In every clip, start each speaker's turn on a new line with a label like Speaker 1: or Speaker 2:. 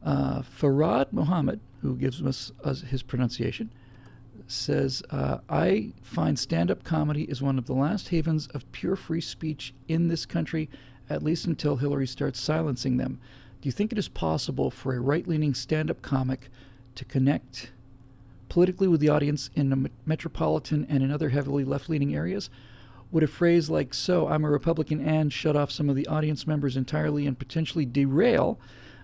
Speaker 1: Farad Muhammad, who gives us his pronunciation, says, I find stand-up comedy is one of the last havens of pure free speech in this country, at least until Hillary starts silencing them. Do you think it is possible for a right-leaning stand-up comic to connect politically with the audience in the metropolitan and in other heavily left-leaning areas? Would a phrase like, so I'm a Republican and shut off some of the audience members entirely and potentially derail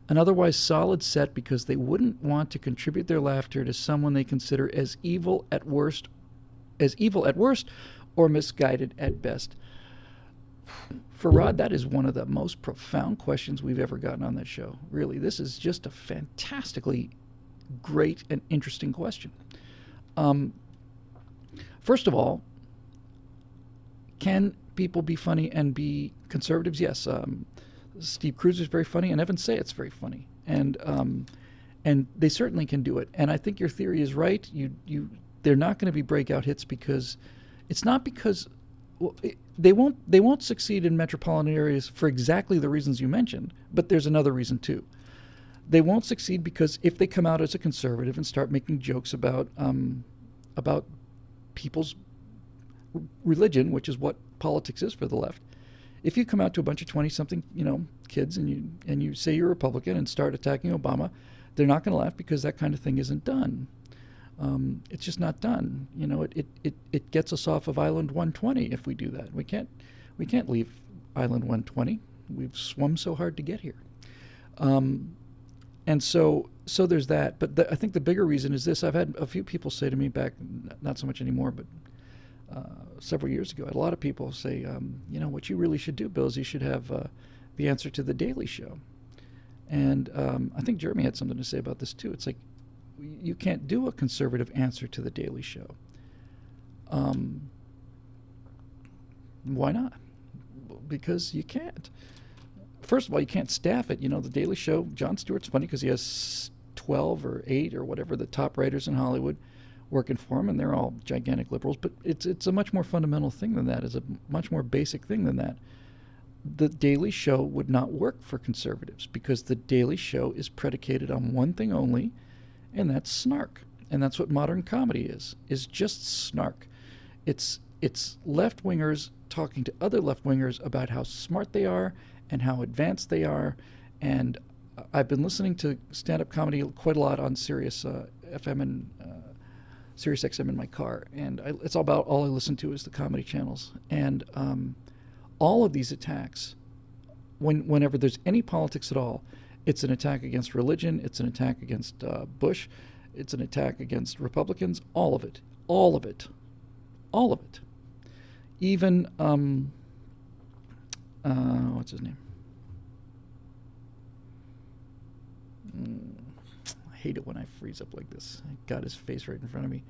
Speaker 1: an otherwise solid set because they wouldn't want to contribute their laughter to someone they consider as evil at worst or misguided at best? Farad, that is one of the most profound questions we've ever gotten on that show. Really, this is just a fantastically great and interesting question. First of all, can people be funny and be conservatives? Yes. Steve Cruzer's very funny, and Evan Sayet's very funny, and they certainly can do it. And I think your theory is right. They're not going to be breakout hits because it's not because they won't succeed in metropolitan areas for exactly the reasons you mentioned. But there's another reason too. They won't succeed because if they come out as a conservative and start making jokes about people's religion, which is what politics is for the left. If you come out to a bunch of 20-something, kids and you say you're a Republican and start attacking Obama, they're not going to laugh because that kind of thing isn't done. It's just not done. It gets us off of Island 120 if we do that. We can't leave Island 120. We've swum so hard to get here. And so there's that. But I think the bigger reason is this. I've had a few people say to me back, not so much anymore, but several years ago, I had a lot of people say, what you really should do, Bill, is you should have the answer to the Daily Show. And I think Jeremy had something to say about this too. It's like, you can't do a conservative answer to the Daily Show. Why not? Because you can't. First of all, you can't staff it. The Daily Show, Jon Stewart's funny because he has 12 or 8 or whatever the top writers in Hollywood working for him, and they're all gigantic liberals. But it's a much more fundamental thing than that. It's a much more basic thing than that. The Daily Show would not work for conservatives because the Daily Show is predicated on one thing only, and that's snark. And that's what modern comedy is just snark. It's left-wingers talking to other left-wingers about how smart they are and how advanced they are. And I've been listening to stand-up comedy quite a lot on Sirius FM and Sirius XM in my car, and it's all I listen to is the comedy channels. And all of these attacks, whenever there's any politics at all, it's an attack against religion, it's an attack against Bush, it's an attack against Republicans, all of it. Even, what's his name? I hate it when I freeze up like this. I got his face right in front of me.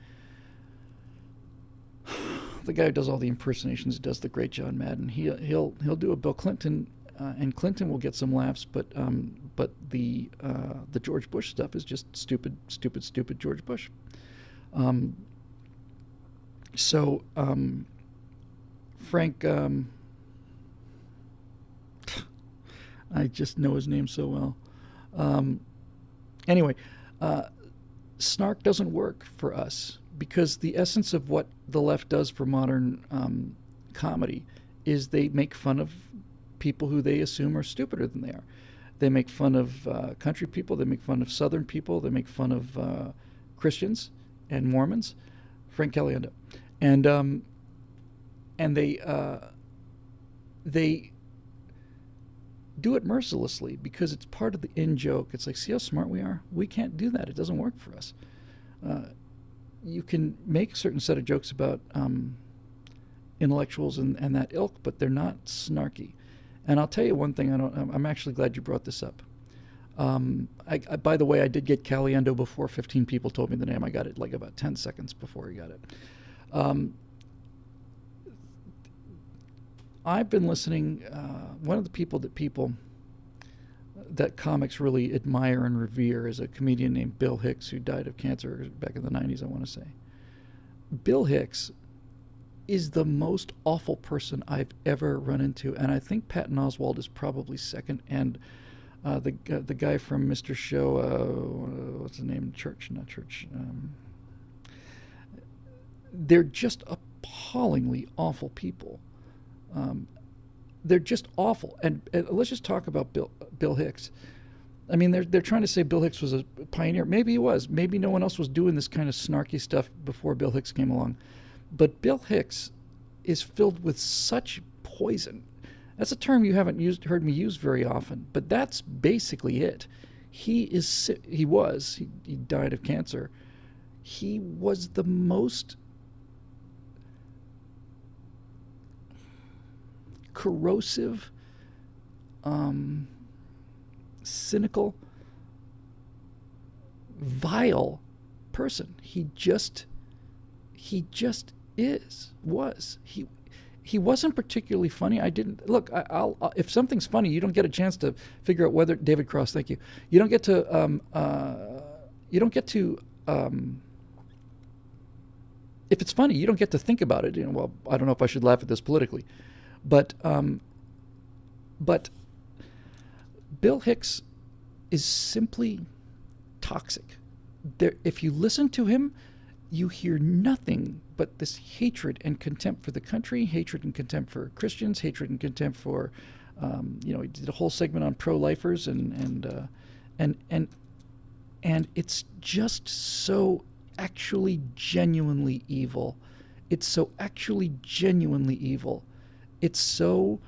Speaker 1: The guy who does all the impersonations does the great John Madden. He'll do a Bill Clinton, and Clinton will get some laughs, but the George Bush stuff is just stupid George Bush. Frank, I just know his name so well. Anyway, snark doesn't work for us because the essence of what the left does for modern comedy is they make fun of people who they assume are stupider than they are. They make fun of country people. They make fun of Southern people. They make fun of Christians and Mormons. Frank Caliendo, and they do it mercilessly because it's part of the in-joke. It's like, see how smart we are? We can't do that. It doesn't work for us. You can make a certain set of jokes about intellectuals and that ilk, but they're not snarky. And I'll tell you one thing. I'm actually glad you brought this up. By the way, I did get Caliendo before 15 people told me the name. I got it like about 10 seconds before he got it. I've been listening. One of the people that comics really admire and revere is a comedian named Bill Hicks, who died of cancer back in the 90s, I want to say. Bill Hicks is the most awful person I've ever run into, and I think Patton Oswalt is probably second. And The guy from Mr. Show, what's his name? Not Church. They're just appallingly awful people. They're just awful. And let's just talk about Bill Hicks. I mean, they're trying to say Bill Hicks was a pioneer. Maybe he was. Maybe no one else was doing this kind of snarky stuff before Bill Hicks came along. But Bill Hicks is filled with such poison. That's a term you haven't heard me use very often, but that's basically it. He died of cancer. He was the most corrosive, cynical, vile person. He just was. He wasn't particularly funny. I didn't look. I'll if something's funny, you don't get a chance to figure out whether David Cross. Thank you. You don't get to. If it's funny, you don't get to think about it. Well, I don't know if I should laugh at this politically, but Bill Hicks is simply toxic. If you listen to him, you hear nothing but this hatred and contempt for the country, hatred and contempt for Christians, hatred and contempt for, he did a whole segment on pro-lifers, and it's just so actually genuinely evil. It's so actually genuinely evil. It's so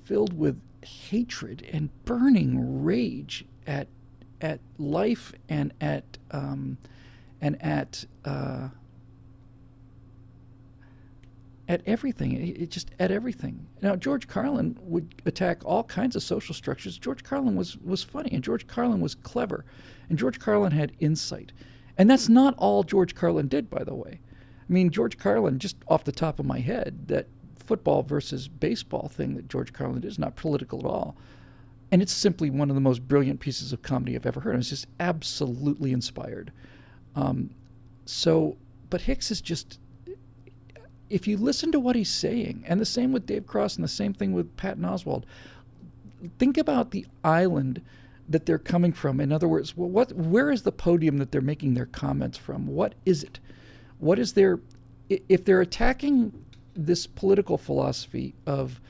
Speaker 1: filled with hatred and burning rage at life and at everything. It just at everything. Now, George Carlin would attack all kinds of social structures. George Carlin was funny, and George Carlin was clever, and George Carlin had insight. And that's not all George Carlin did, by the way. I mean, George Carlin, just off the top of my head, that football versus baseball thing that George Carlin did is not political at all. And it's simply one of the most brilliant pieces of comedy I've ever heard. It's just absolutely inspired. But Hicks is just, if you listen to what he's saying, and the same with Dave Cross and the same thing with Patton Oswalt, think about the island that they're coming from. In other words, where is the podium that they're making their comments from? What is it? What is if they're attacking this political philosophy of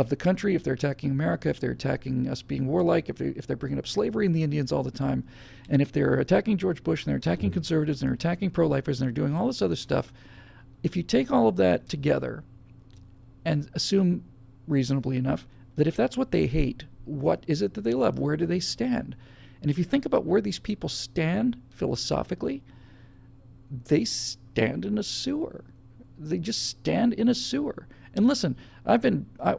Speaker 1: the country, if they're attacking America, if they're attacking us being warlike, if they're bringing up slavery and the Indians all the time, and if they're attacking George Bush and they're attacking conservatives and they're attacking pro-lifers and they're doing all this other stuff, if you take all of that together and assume reasonably enough that if that's what they hate, what is it that they love? Where do they stand? And if you think about where these people stand philosophically, they stand in a sewer. They just stand in a sewer. And listen, I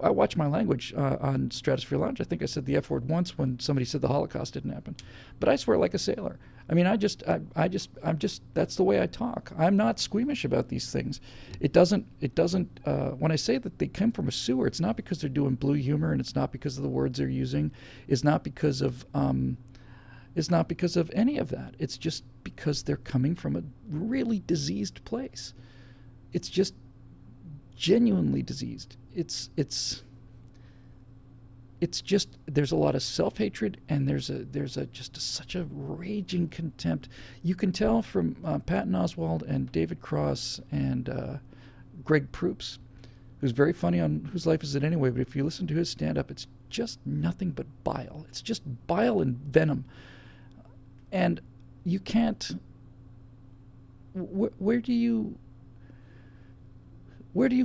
Speaker 1: watch my language on Stratosphere Lounge. I think I said the F word once when somebody said the Holocaust didn't happen, but I swear like a sailor. I mean, I'm just that's the way I talk. I'm not squeamish about these things. It doesn't. When I say that they come from a sewer, it's not because they're doing blue humor, and it's not because of the words they're using. It's not because of any of that. It's just because they're coming from a really diseased place. It's just genuinely diseased. It's just, there's a lot of self-hatred, and there's such a raging contempt. You can tell from Patton Oswalt and David Cross and Greg Proops, who's very funny on Whose Life Is It Anyway, but if you listen to his stand-up, it's just nothing but bile. It's just bile and venom. And you can't, where do you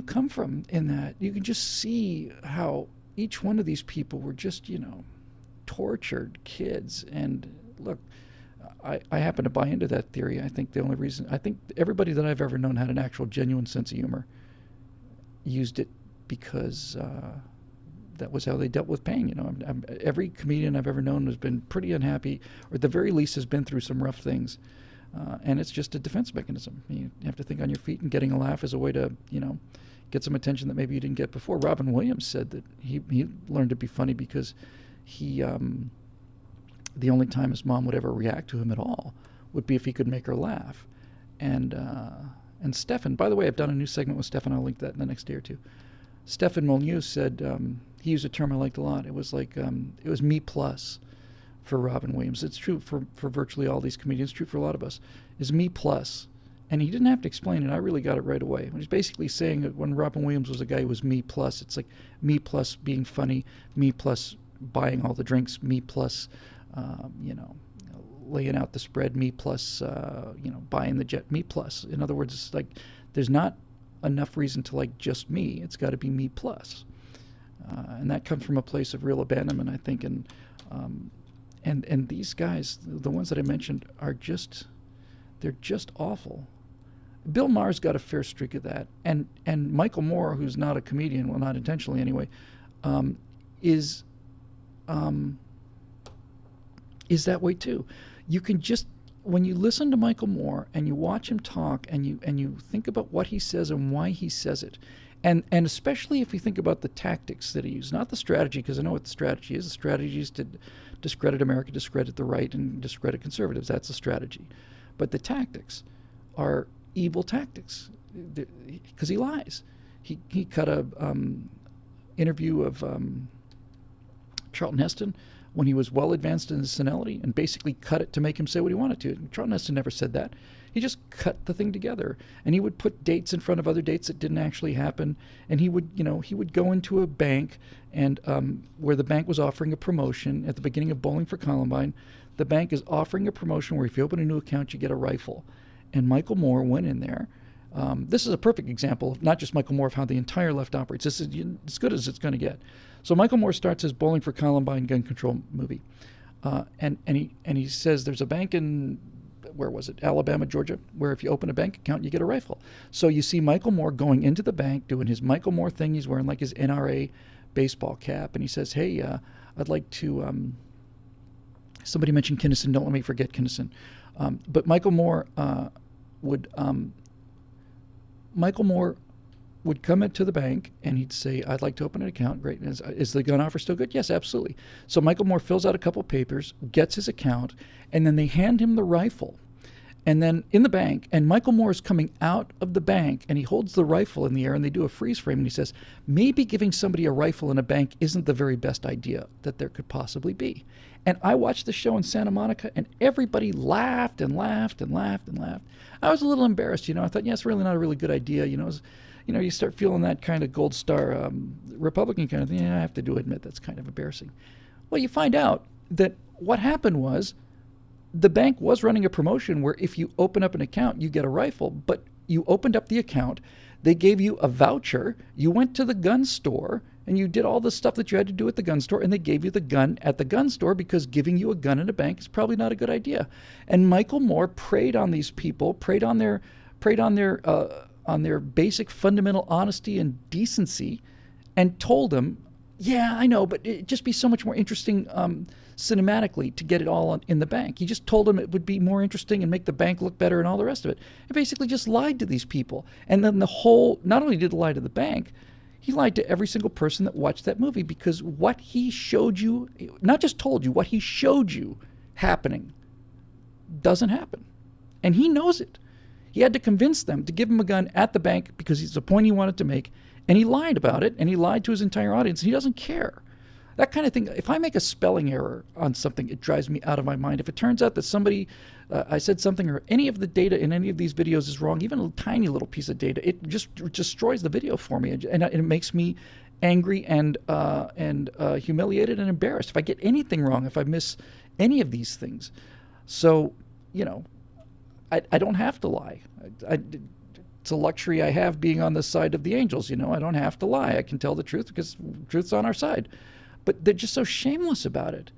Speaker 1: come from in that? You can just see how each one of these people were just, tortured kids. And look, I happen to buy into that theory. I think everybody that I've ever known had an actual genuine sense of humor, used it because that was how they dealt with pain. Every comedian I've ever known has been pretty unhappy, or at the very least has been through some rough things. And it's just a defense mechanism. You have to think on your feet, and getting a laugh is a way to, get some attention that maybe you didn't get before. Robin Williams said that he learned to be funny because the only time his mom would ever react to him at all would be if he could make her laugh. And Stefan, by the way, I've done a new segment with Stefan. I'll link that in the next day or two. Stefan Molyneux said, he used a term I liked a lot. It was like, it was me plus for Robin Williams. It's true for virtually all these comedians, true for a lot of us, is me plus. And he didn't have to explain it. I really got it right away. He's basically saying that when Robin Williams was a guy who was me plus, it's like me plus being funny, me plus buying all the drinks, me plus, laying out the spread, me plus, buying the jet, me plus. In other words, it's like there's not enough reason to like just me. It's got to be me plus. And that comes from a place of real abandonment, I think. And these guys, the ones that I mentioned, they're just awful. Bill Maher's got a fair streak of that, and Michael Moore, who's not a comedian, well, not intentionally anyway, is that way too. You can just, when you listen to Michael Moore and you watch him talk and you think about what he says and why he says it, and especially if you think about the tactics that he uses, not the strategy, because I know what the strategy is. The strategy is to discredit America, discredit the right, and discredit conservatives. That's the strategy. But the tactics are evil tactics because he lies. He cut a interview of Charlton Heston when he was well advanced in his senility and basically cut it to make him say what he wanted to. Charlton Heston never said that. He just cut the thing together, and he would put dates in front of other dates that didn't actually happen. And he would go into a bank and where the bank was offering a promotion at the beginning of Bowling for Columbine. The bank is offering a promotion where if you open a new account, you get a rifle. And Michael Moore went in there. This is a perfect example of not just Michael Moore, of how the entire left operates. This is as good as it's going to get. So Michael Moore starts his Bowling for Columbine gun control movie. And he says there's a bank in, where was it, Alabama, Georgia, where if you open a bank account, you get a rifle. So you see Michael Moore going into the bank, doing his Michael Moore thing. He's wearing like his NRA baseball cap. And he says, hey, I'd like to... somebody mentioned Kinnison. Don't let me forget Kinnison. But Michael Moore would come into the bank and he'd say, I'd like to open an account. Great. Is the gun offer still good? Yes, absolutely. So Michael Moore fills out a couple papers, gets his account, and then they hand him the rifle. And then in the bank, and Michael Moore is coming out of the bank, and he holds the rifle in the air, and they do a freeze frame, and he says, maybe giving somebody a rifle in a bank isn't the very best idea that there could possibly be. And I watched the show in Santa Monica, and everybody laughed and laughed and laughed and laughed. I was a little embarrassed, I thought, it's really not a really good idea. You start feeling that kind of gold star Republican kind of thing. I have to admit that's kind of embarrassing. Well, you find out that what happened was the bank was running a promotion where if you open up an account, you get a rifle, but you opened up the account, they gave you a voucher, you went to the gun store, and you did all the stuff that you had to do at the gun store, and they gave you the gun at the gun store because giving you a gun in a bank is probably not a good idea. And Michael Moore preyed on these people, preyed on their basic fundamental honesty and decency, and told them, yeah, I know, but it'd just be so much more interesting cinematically to get it all in the bank. He just told them it would be more interesting and make the bank look better and all the rest of it. He basically just lied to these people. And then not only did he lie to the bank, he lied to every single person that watched that movie, because what he showed you, not just told you, what he showed you happening doesn't happen. And he knows it. He had to convince them to give him a gun at the bank because it's the point he wanted to make. And he lied about it, and he lied to his entire audience. He doesn't care. That kind of thing. If I make a spelling error on something, it drives me out of my mind. If it turns out that I said something, or any of the data in any of these videos is wrong, even a tiny little piece of data, it just destroys the video for me, and it makes me angry and humiliated and embarrassed if I get anything wrong, if I miss any of these things. So, I don't have to lie. It's a luxury I have, being on the side of the angels. I don't have to lie. I can tell the truth because truth's on our side. But they're just so shameless about it.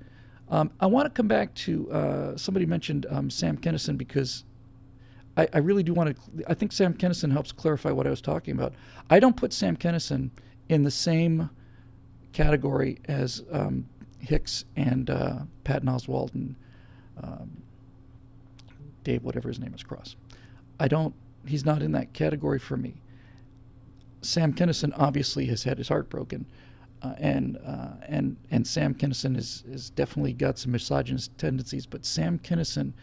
Speaker 1: I want to come back to somebody mentioned Sam Kinison, because I really do want to. I think Sam Kinison helps clarify what I was talking about. I don't put Sam Kinison in the same category as Hicks and Patton Oswalt and Dave, whatever his name is, Cross. He's not in that category for me. Sam Kinison obviously has had his heart broken, and Sam Kinison is definitely got some misogynist tendencies. But Sam Kinison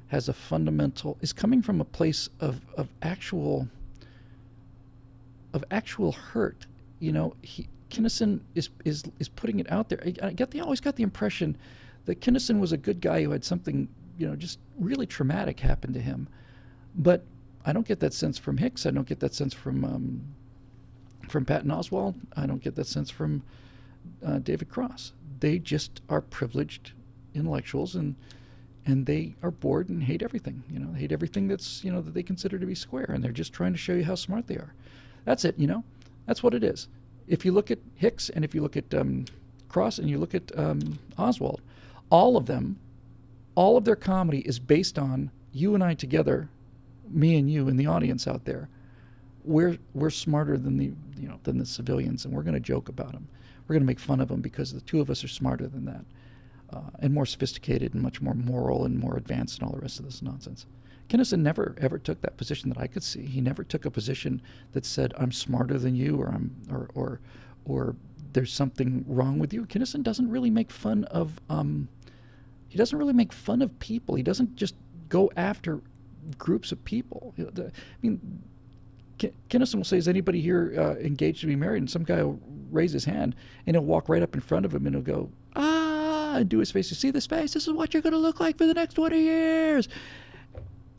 Speaker 1: has is coming from a place of actual hurt. Kinison is putting it out there. Always got the impression that Kinison was a good guy who had something, just really traumatic happen to him. But I don't get that sense from Hicks. I don't get that sense from Patton Oswalt. I don't get that sense from David Cross. They just are privileged intellectuals, and they are bored and hate everything. They hate everything that's that they consider to be square, and they're just trying to show you how smart they are. That's it. That's what it is. If you look at Hicks and if you look at Cross and you look at Oswalt, all of their comedy is based on you and I together, me and you and the audience out there. We're smarter than the civilians, and we're going to joke about them. We're going to make fun of them because the two of us are smarter than that, and more sophisticated and much more moral and more advanced and all the rest of this nonsense. Kinison never ever took that position that I could see. He never took a position that said I'm smarter than you, or there's something wrong with you. Kinison doesn't really make fun of people. He doesn't just go after groups of people. I mean, Kinison will say, "Is anybody here engaged to be married?" And some guy will raise his hand, and he'll walk right up in front of him, and he'll go, "Ah," and do his face. You see this face? This is what you're going to look like for the next 20 years.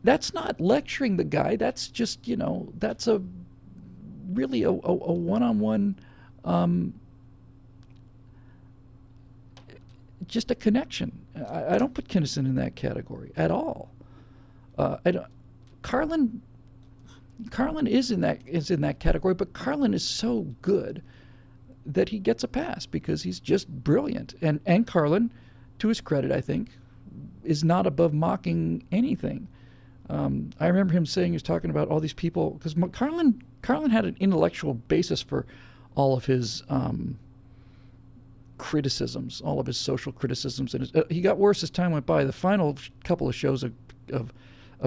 Speaker 1: That's not lecturing the guy. That's just, that's really a one-on-one, just a connection. I don't put Kinison in that category at all. Carlin is in that category, but Carlin is so good that he gets a pass because he's just brilliant. And Carlin, to his credit, I think, is not above mocking anything. I remember him saying, he was talking about all these people, because Carlin had an intellectual basis for all of his criticisms, all of his social criticisms, and he got worse as time went by. The final couple of shows of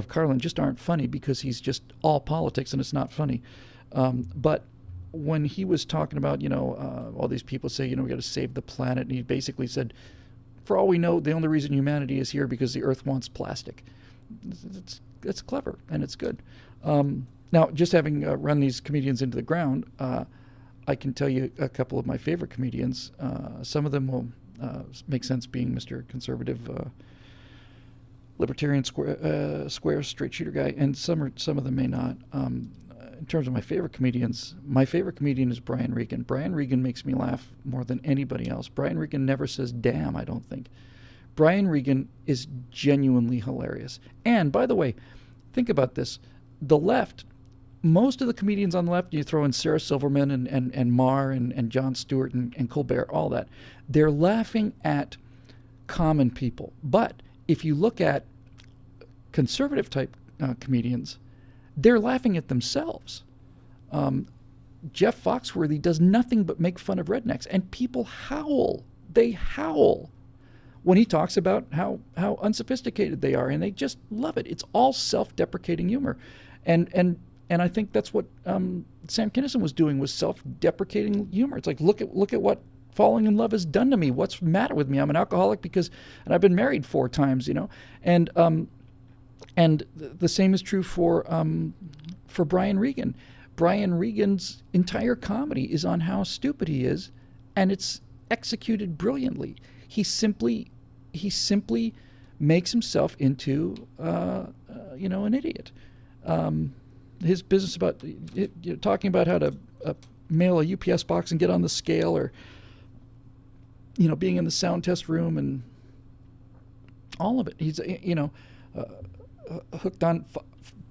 Speaker 1: Carlin just aren't funny because he's just all politics and it's not funny. But when he was talking about, all these people say, we got to save the planet, and he basically said, for all we know, the only reason humanity is here because the Earth wants plastic. It's clever and it's good. Now, just having run these comedians into the ground, I can tell you a couple of my favorite comedians. Some of them will make sense being Mr. Conservative, libertarian, square, straight shooter guy, and some of them may not. In terms of my favorite comedians, my favorite comedian is Brian Regan. Brian Regan makes me laugh more than anybody else. Brian Regan never says damn, I don't think. Brian Regan is genuinely hilarious. And by the way, think about this. The left, most of the comedians on the left, you throw in Sarah Silverman and Marr and Jon Stewart and Colbert, all that, they're laughing at common people. But if you look at conservative type comedians, they're laughing at themselves. Jeff Foxworthy does nothing but make fun of rednecks, and people howl. They howl when he talks about how unsophisticated they are, and they just love it. It's all self-deprecating humor, and I think that's what Sam Kinison was doing, was self-deprecating humor. It's like, look at what falling in love has done to me. What's the matter with me? I'm an alcoholic and I've been married 4 times, and the same is true for Brian Regan. Brian Regan's entire comedy is on how stupid he is, and it's executed brilliantly. He simply makes himself into an idiot. His business about talking about how to mail a UPS box and get on the scale, or being in the sound test room, and all of it. He's hooked on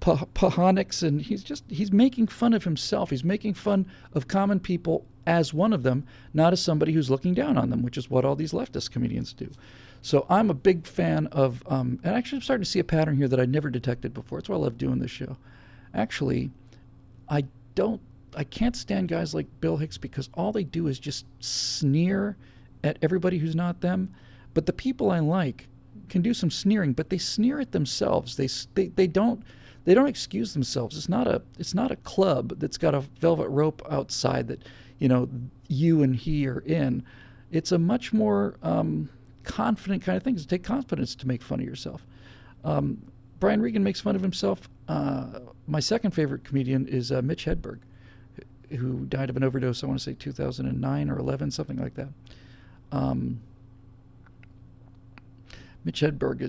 Speaker 1: Pahonics, and he's making fun of himself. He's making fun of common people as one of them, not as somebody who's looking down on them, which is what all these leftist comedians do. So I'm a big fan of, and actually I'm starting to see a pattern here that I never detected before. That's why I love doing this show. Actually, I can't stand guys like Bill Hicks, because all they do is just sneer at everybody who's not them. But the people I like can do some sneering, but they sneer at themselves. They don't excuse themselves. It's not a club that's got a velvet rope outside that you and he are in. It's a much more confident kind of thing. It takes confidence to make fun of yourself. Brian Regan makes fun of himself. My second favorite comedian is Mitch Hedberg. who died of an overdose, I want to say 2009 or 11, something like that. Mitch Hedberg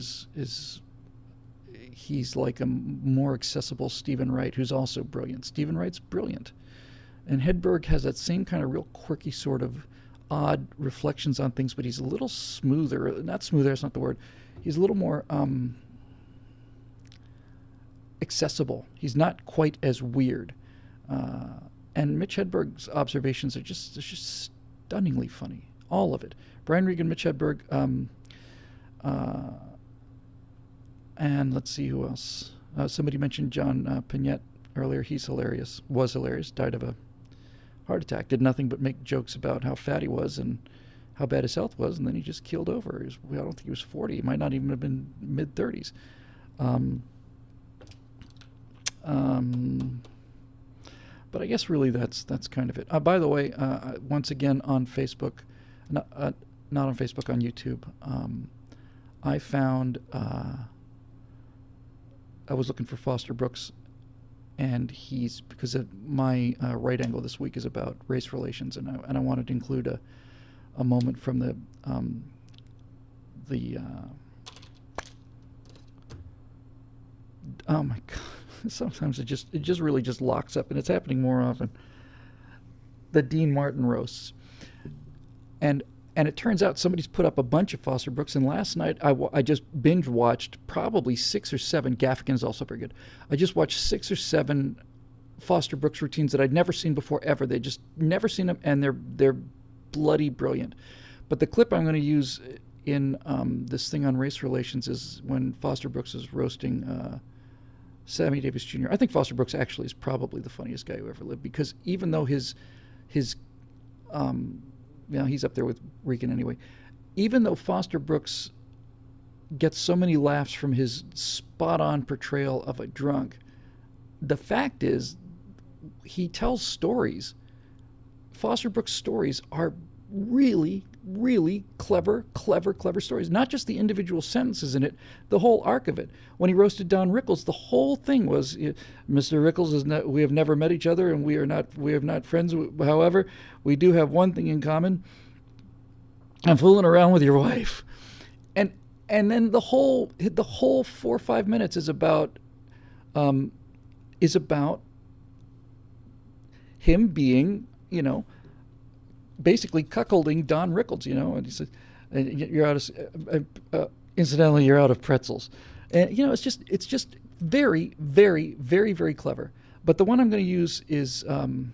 Speaker 1: he's like a more accessible Stephen Wright, who's also brilliant. Stephen Wright's brilliant. And Hedberg has that same kind of real quirky sort of odd reflections on things, but he's a little smoother. Not smoother, that's not the word. He's a little more accessible. He's not quite as weird. And Mitch Hedberg's observations are just stunningly funny. All of it. Brian Regan, Mitch Hedberg, and let's see who else. Somebody mentioned John Pignette earlier. He's hilarious. Was hilarious. Died of a heart attack. Did nothing but make jokes about how fat he was and how bad his health was, and then he just keeled over. I don't think he was 40. He might not even have been mid-30s. But I guess really that's kind of it. By the way, once again on Facebook, not on Facebook, on YouTube, I found I was looking for Foster Brooks, and because of my right angle this week is about race relations, and I wanted to include a moment from the oh my God. Sometimes it just really just locks up, and it's happening more often. The Dean Martin roasts, and it turns out somebody's put up a bunch of Foster Brooks. And last night I just binge watched probably 6 or 7. Gaffigan is also very good. I just watched 6 or 7 Foster Brooks routines that I'd never seen before ever. They just never seen them, and they're bloody brilliant. But the clip I'm going to use in this thing on race relations is when Foster Brooks is roasting Sammy Davis Jr. I think Foster Brooks actually is probably the funniest guy who ever lived, because even though he's up there with Regan anyway, even though Foster Brooks gets so many laughs from his spot-on portrayal of a drunk, the fact is he tells stories. Foster Brooks' stories are really, really clever stories. Not just the individual sentences in it, the whole arc of it. When he roasted Don Rickles, the whole thing was, Mr. Rickles is not. We have never met each other, and we are not friends. However, we do have one thing in common. I'm fooling around with your wife, and then the whole 4 or 5 minutes is about him being, basically cuckolding Don Rickles, and he said, "You're out of, incidentally, you're out of pretzels," and it's just very, very, very, very clever. But the one I'm going to use is to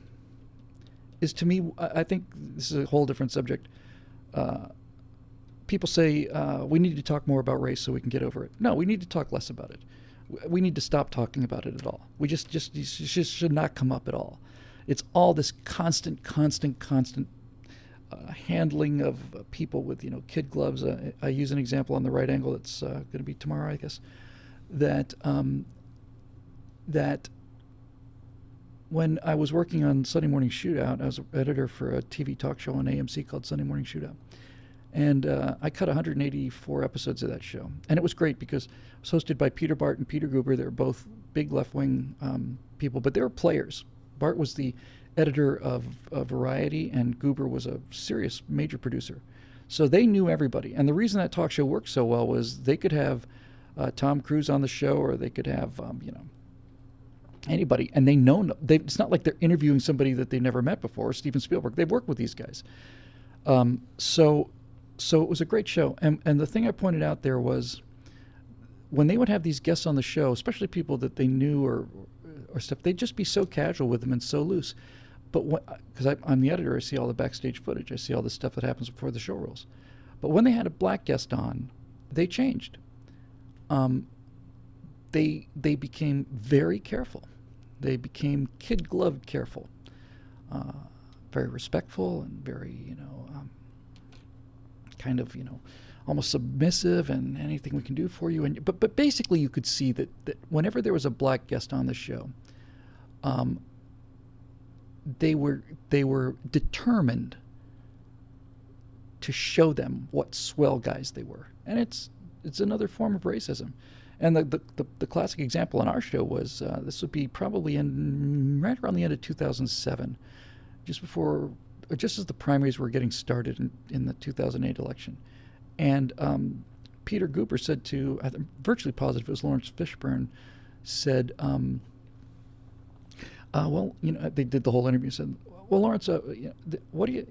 Speaker 1: me, I think this is a whole different subject. People say we need to talk more about race so we can get over it. No, we need to talk less about it. We need to stop talking about it at all. We just should not come up at all. It's all this constant handling of people with kid gloves. I use an example on the right angle that's going to be tomorrow, I guess. That when I was working on Sunday Morning Shootout, I was an editor for a TV talk show on AMC called Sunday Morning Shootout, and I cut 184 episodes of that show, and it was great because it was hosted by Peter Bart and Peter Guber. They were both big left-wing people, but they were players. Bart was the editor of Variety, and Guber was a serious major producer. So they knew everybody. And the reason that talk show worked so well was they could have Tom Cruise on the show, or they could have, anybody. And it's not like they're interviewing somebody that they never met before, Steven Spielberg. They've worked with these guys. So it was a great show. And the thing I pointed out there was when they would have these guests on the show, especially people that they knew or stuff, they'd just be so casual with them and so loose. But because I'm the editor, I see all the backstage footage. I see all the stuff that happens before the show rolls. But when they had a black guest on, they changed. They became very careful. They became kid-gloved careful. Very respectful and very, kind of, almost submissive, and anything we can do for you. But basically you could see that whenever there was a black guest on the show, they were determined to show them what swell guys they were. And it's another form of racism. And the classic example on our show was this would be probably right around the end of 2007, just before, or just as the primaries were getting started in the 2008 election. And Peter Goober said to, I'm virtually positive it was Lawrence Fishburne, said, well, they did the whole interview, said, well, Lawrence, what do you,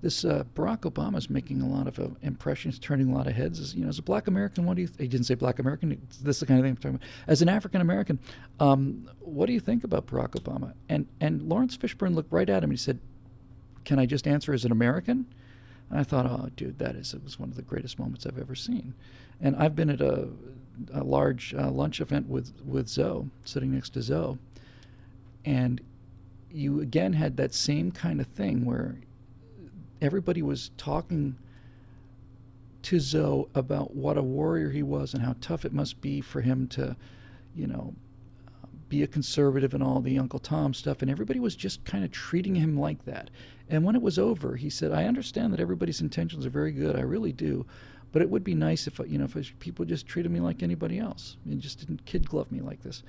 Speaker 1: this Barack Obama's making a lot of impressions, turning a lot of heads. As a Black American, what do you? He didn't say Black American. This is the kind of thing I'm talking about. As an African American, what do you think about Barack Obama? And Lawrence Fishburne looked right at him and he said, "Can I just answer as an American?" And I thought, oh, dude, it was one of the greatest moments I've ever seen. And I've been at a large lunch event with Zoe, sitting next to Zoe, and you again had that same kind of thing where everybody was talking to Zoe about what a warrior he was and how tough it must be for him to, be a conservative and all the Uncle Tom stuff. And everybody was just kind of treating him like that. And when it was over, he said, I understand that everybody's intentions are very good. I really do. But it would be nice if people just treated me like anybody else and just didn't kid glove me like this.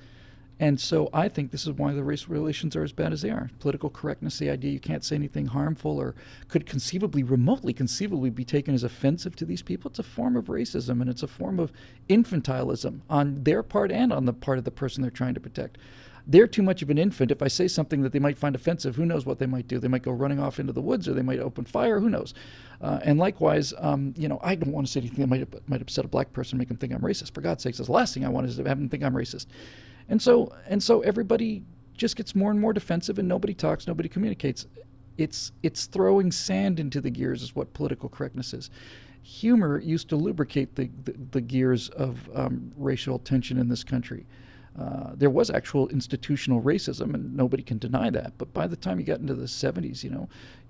Speaker 1: And so I think this is why the race relations are as bad as they are. Political correctness, the idea you can't say anything harmful or could remotely conceivably be taken as offensive to these people. It's a form of racism, and it's a form of infantilism on their part and on the part of the person they're trying to protect. They're too much of an infant. If I say something that they might find offensive, who knows what they might do? They might go running off into the woods, or they might open fire. Who knows? And likewise, I don't want to say anything that might upset a black person, make them think I'm racist. For God's sakes, that's the last thing I want is to have them think I'm racist. And so everybody just gets more and more defensive, and nobody talks, nobody communicates. It's throwing sand into the gears is what political correctness is. Humor used to lubricate the gears of racial tension in this country. There was actual institutional racism, and nobody can deny that. But by the time you got into the 70s,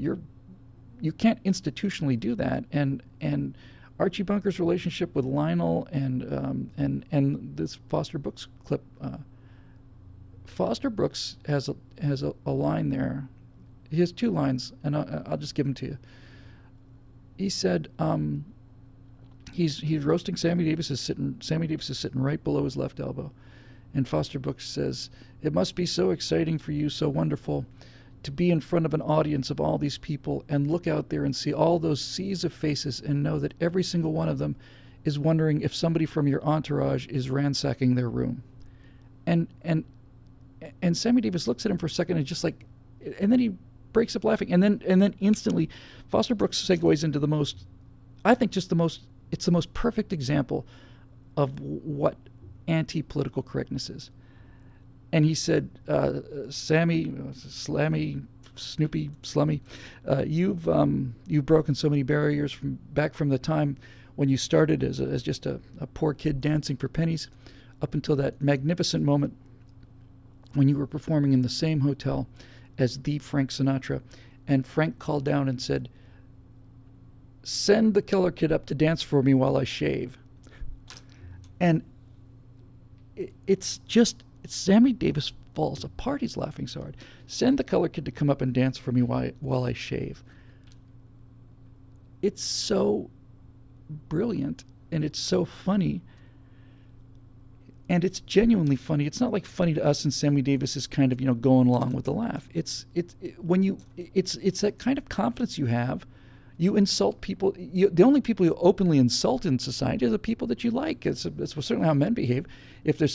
Speaker 1: you can't institutionally do that. And Archie Bunker's relationship with Lionel and this Foster Brooks clip. Foster Brooks has a line there. He has two lines, and I'll just give them to you. He said he's roasting Sammy Davis. Sammy Davis is sitting right below his left elbow, and Foster Brooks says, "It must be so exciting for you, so wonderful, to be in front of an audience of all these people and look out there and see all those seas of faces and know that every single one of them is wondering if somebody from your entourage is ransacking their room." And Sammy Davis looks at him for a second and just like, and then he breaks up laughing, and then instantly Foster Brooks segues into it's the most perfect example of what anti-political correctness is. And he said, Sammy, Slammy, Snoopy, Slummy, you've broken so many barriers back from the time when you started as just a poor kid dancing for pennies, up until that magnificent moment when you were performing in the same hotel as the Frank Sinatra, and Frank called down and said, "Send the Killer Kid up to dance for me while I shave." And it's Sammy Davis falls apart. He's laughing so hard. "Send the Color Kid to come up and dance for me while I shave." It's so brilliant, and it's so funny, and it's genuinely funny. It's not like funny to us, and Sammy Davis is kind of going along with the laugh. It's that kind of confidence you have. You insult people. The only people you openly insult in society are the people that you like. It's certainly how men behave. If there's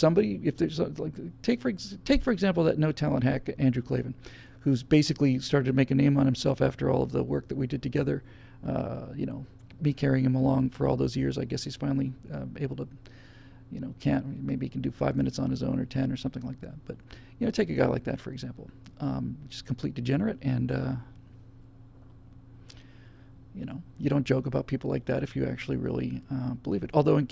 Speaker 1: take for example that no talent hack Andrew Klavan, who's basically started to make a name on himself after all of the work that we did together. Me carrying him along for all those years. I guess he's finally able to, maybe he can do 5 minutes on his own or 10 or something like that. But take a guy like that for example, just complete degenerate and. You don't joke about people like that if you actually really believe it. Although in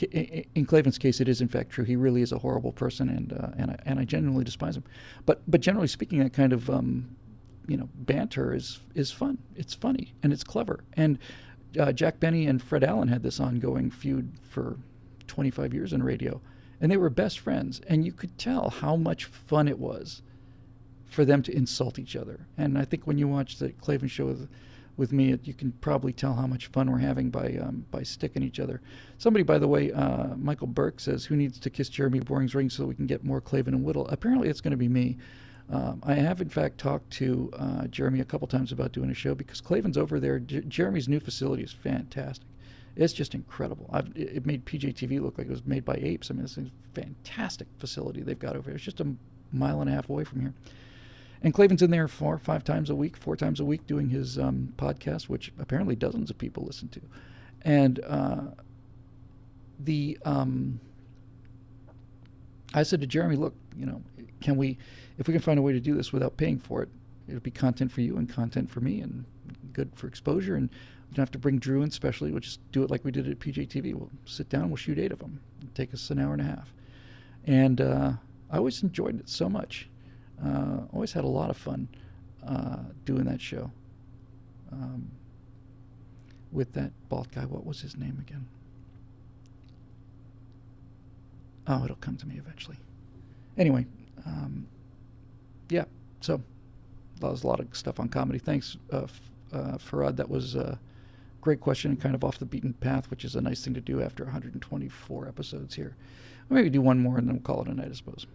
Speaker 1: Klavan's case, it is in fact true. He really is a horrible person, and I genuinely despise him. But generally speaking, that kind of banter is fun. It's funny and it's clever. And Jack Benny and Fred Allen had this ongoing feud for 25 years in radio, and they were best friends. And you could tell how much fun it was for them to insult each other. And I think when you watch the Klavan show with me. You can probably tell how much fun we're having by sticking each other. Somebody, by the way, Michael Burke says, who needs to kiss Jeremy Boring's ring so we can get more Clavin and Whittle? Apparently it's going to be me. I have, in fact, talked to Jeremy a couple times about doing a show because Clavin's over there. Jeremy's new facility is fantastic. It's just incredible. It made PJTV look like it was made by apes. I mean, it's a fantastic facility they've got over here. It's just a mile and a half away from here. And Clavin's in there 4 or 5 times a week, 4 times a week doing his podcast, which apparently dozens of people listen to. And I said to Jeremy, look, if we can find a way to do this without paying for it, it'll be content for you and content for me and good for exposure. And we don't have to bring Drew in specially. We'll just do it like we did at PJTV. We'll sit down, we'll shoot 8 of them. It'll take us an hour and a half. And I always enjoyed it so much. Always had a lot of fun doing that show with that bald guy. What was his name again? Oh, it'll come to me eventually. Anyway, yeah, so that was a lot of stuff on comedy. Thanks, Farad. That was a great question and kind of off the beaten path, which is a nice thing to do after 124 episodes here. We'll maybe do one more and then we'll call it a night, I suppose.